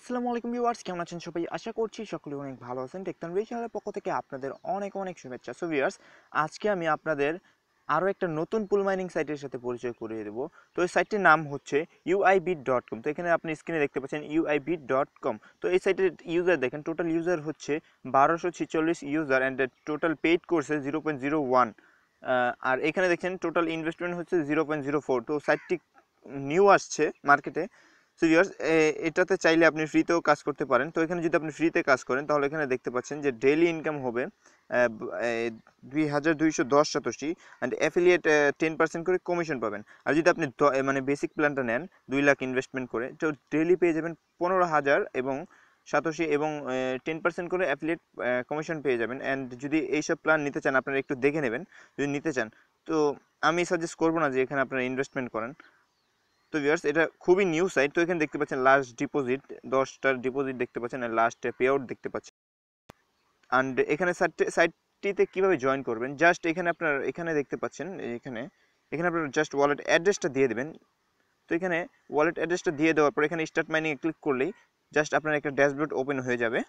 আসসালামু আলাইকুম ভিউয়ার্স, কেমন আছেন সবাই? আশা করছি সকলে অনেক ভালো আছেন। টেকনোলজি চ্যানেলের পক্ষ থেকে আপনাদের অনেক অনেক শুভেচ্ছা। সো ভিউয়ার্স, আজকে আমি আপনাদের আরও একটা নতুন পুল মাইনিং সাইটের সাথে পরিচয় করিয়ে দেবো। তো এই সাইটটির নাম হচ্ছে UIBIT.com। তো এখানে আপনি স্ক্রিনে দেখতে পাচ্ছেন UIBIT.com। তো এই সাইটের ইউজার দেখেন, টোটাল ইউজার হচ্ছে 1246 ইউজার অ্যান্ড টোটাল পেইড কোর্সে 0.01। আর এখানে দেখছেন টোটাল ইনভেস্টমেন্ট হচ্ছে 0.04। তো সাইটটি নিউ আসছে মার্কেটে। সো ভিউয়ার্স, এটাতে চাইলে আপনি ফ্রিতেও কাজ করতে পারেন। তো এখানে যদি আপনি ফ্রিতে কাজ করেন তাহলে এখানে দেখতে পাচ্ছেন যে ডেইলি ইনকাম হবে 2210 সাতোশি অ্যান্ড অ্যাফিলিয়েট 10% করে কমিশন পাবেন। আর যদি আপনি মানে বেসিক প্ল্যানটা নেন 2 লাখ ইনভেস্টমেন্ট করে, তো ডেইলি পেয়ে যাবেন 15,000 এবং সাতোশি এবং 10% করে অ্যাফিলিয়েট কমিশন পেয়ে যাবেন। অ্যান্ড যদি এইসব প্ল্যান নিতে চান আপনারা একটু দেখে নেবেন যদি নিতে চান। তো আমি সাজেস্ট করবো না যে এখানে আপনারা ইনভেস্টমেন্ট করেন। তো ভিউয়ার্স, এটা খুবই নিউ সাইট। তো এখানে দেখতে পাচ্ছেন লাস্ট ডিপোজিট 10টার ডিপোজিট দেখতে পাচ্ছেন আর লাস্ট পে আউট দেখতে পাচ্ছেন। অ্যান্ড এখানে সাইটটিতে কীভাবে জয়েন করবেন, জাস্ট এখানে আপনার এখানে দেখতে পাচ্ছেন এখানে আপনার জাস্ট ওয়ালেট অ্যাড্রেসটা দিয়ে দেবেন। তো এখানে ওয়ালেট অ্যাড্রেসটা দিয়ে দেওয়ার পর এখানে স্টার্ট মাইনিংয়ে ক্লিক করলেই জাস্ট আপনার একটা ড্যাশবোর্ড ওপেন হয়ে যাবে।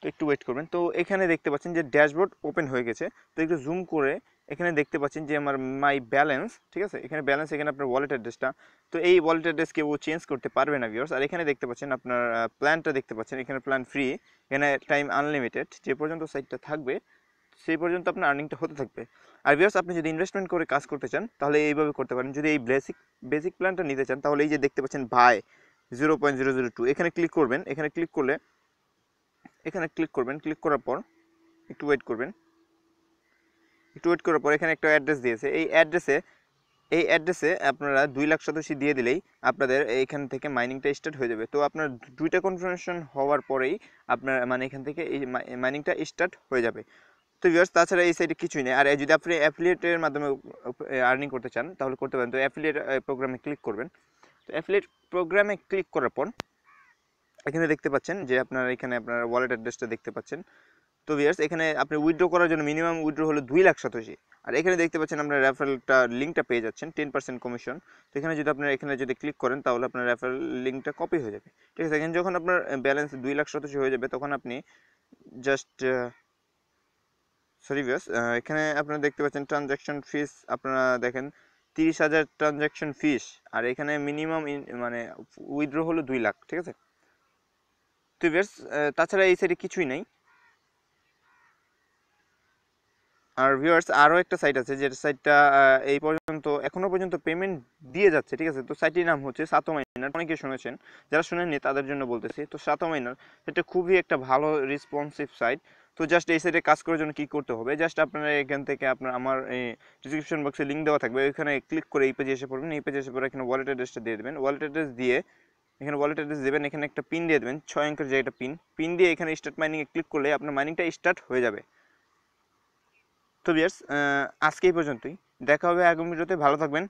তো একটু ওয়েট করবেন। তো এখানে দেখতে পাচ্ছেন যে ড্যাশবোর্ড ওপেন হয়ে গেছে। তো একটু জুম করে এখানে দেখতে পাচ্ছেন যে আমার মাই ব্যালেন্স, ঠিক আছে, এখানে ব্যালেন্স, এখানে আপনার ওয়ালেট অ্যাড্রেসটা। তো এই ওয়ালেট অ্যাড্রেস কেউ চেঞ্জ করতে পারবে না ভিউয়ার্স। আর এখানে দেখতে পাচ্ছেন আপনার প্ল্যানটা দেখতে পাচ্ছেন, এখানে প্ল্যান ফ্রি, এখানে টাইম আনলিমিটেড, যে পর্যন্ত সাইটটা থাকবে সেই পর্যন্ত আপনার আর্নিংটা হতে থাকবে। আর ভিউয়ার্স, আপনি যদি ইনভেস্টমেন্ট করে কাজ করতে চান তাহলে এইভাবে করতে পারেন। যদি এই বেসিক প্ল্যানটা নিতে চান তাহলে এই যে দেখতে পাচ্ছেন ভাই 0.002, এখানে ক্লিক করবেন। এখানে ক্লিক করবেন, ক্লিক করার পর একটু ওয়েট করার পর এখানে একটা অ্যাড্রেস দিয়েছে। এই অ্যাড্রেসে আপনারা 2 লাখ সাতোশি দিয়ে দিলেই আপনাদের এইখান থেকে মাইনিংটা স্টার্ট হয়ে যাবে। তো আপনার 2টা কনফার্মেশন হওয়ার পরেই আপনার মানে এখান থেকে এই মাইনিংটা স্টার্ট হয়ে যাবে। তো ভিউয়ার্স, তাছাড়া এই সাইডে কিছুই নেই। আর যদি আপনি অ্যাফিলিয়েটের মাধ্যমে আর্নিং করতে চান তাহলে করতে পারেন। তো অ্যাফিলিয়েট প্রোগ্রামে ক্লিক করবেন। তো অ্যাফিলিয়েট প্রোগ্রামে ক্লিক করার পর এখানে দেখতে পাচ্ছেন যে এখানে আপনার ওয়ালেট অ্যাড্রেসটা দেখতে পাচ্ছেন। তো ভিউয়ার্স, এখানে আপনি উইথড্র করার জন্য মিনিমাম উইথড্র হলো 2 লাখ সাতোশি। আর এখানে দেখতে পাচ্ছেন আপনার রেফারেলটা লিঙ্কটা পেয়ে যাচ্ছেন 10% কমিশন। তো এখানে যদি আপনারা এখানে যদি ক্লিক করেন তাহলে আপনার রেফারেল লিঙ্কটা কপি হয়ে যাবে, ঠিক আছে। এখানে যখন আপনার ব্যালেন্স 2 লাখ সাতোশি হয়ে যাবে তখন আপনি জাস্ট সরি ভিউয়ার্স, এখানে আপনারা দেখতে পাচ্ছেন ট্রানজ্যাকশন ফিস, আপনারা দেখেন 30,000 ট্রানজ্যাকশন ফিস। আর এখানে মিনিমাম মানে উইথড্র হলো 2 লাখ, ঠিক আছে। তো ভিউয়ার্স, তাছাড়া এই সাইডে কিছুই নেই। আর ভিউয়ার্স, আরও একটা সাইট আছে যে সাইটটা এই পর্যন্ত এখনো পর্যন্ত পেমেন্ট দিয়ে যাচ্ছে, ঠিক আছে। তো সাইটটির নাম হচ্ছে সাতো মাইনার। অনেকে শুনেছেন, যারা শুনেননি তাদের জন্য বলতেছি। তো সাতো মাইনার এটা খুবই একটা ভালো রেসপন্সিভ সাইট। তো জাস্ট এই সাইটে কাজ করার জন্য কী করতে হবে, জাস্ট আপনারা এখান থেকে আমার এই ডিসক্রিপশন বক্সে লিঙ্ক দেওয়া থাকবে, ওইখানে ক্লিক করে এই পেজে এসে পড়বেন। এই পেজে এসে পরে এখানে ওয়ালেট অ্যাড্রেসটা দিয়ে দেবেন। ওয়ালেট অ্যাড্রেস দিয়ে এখানে ওয়ালেট অ্যাড্রেস দেবেন, এখানে একটা পিন দিয়ে দেবেন, 6 অঙ্কের যে একটা পিন দিয়ে এখানে স্টার্ট মাইনিংয়ে ক্লিক করলে আপনার মাইনিংটা স্টার্ট হয়ে যাবে। তো ভিউয়ার্স, আজকে এই পর্যন্তই। দেখা হবে আগামী ভিডিওতে। ভালো থাকবেন।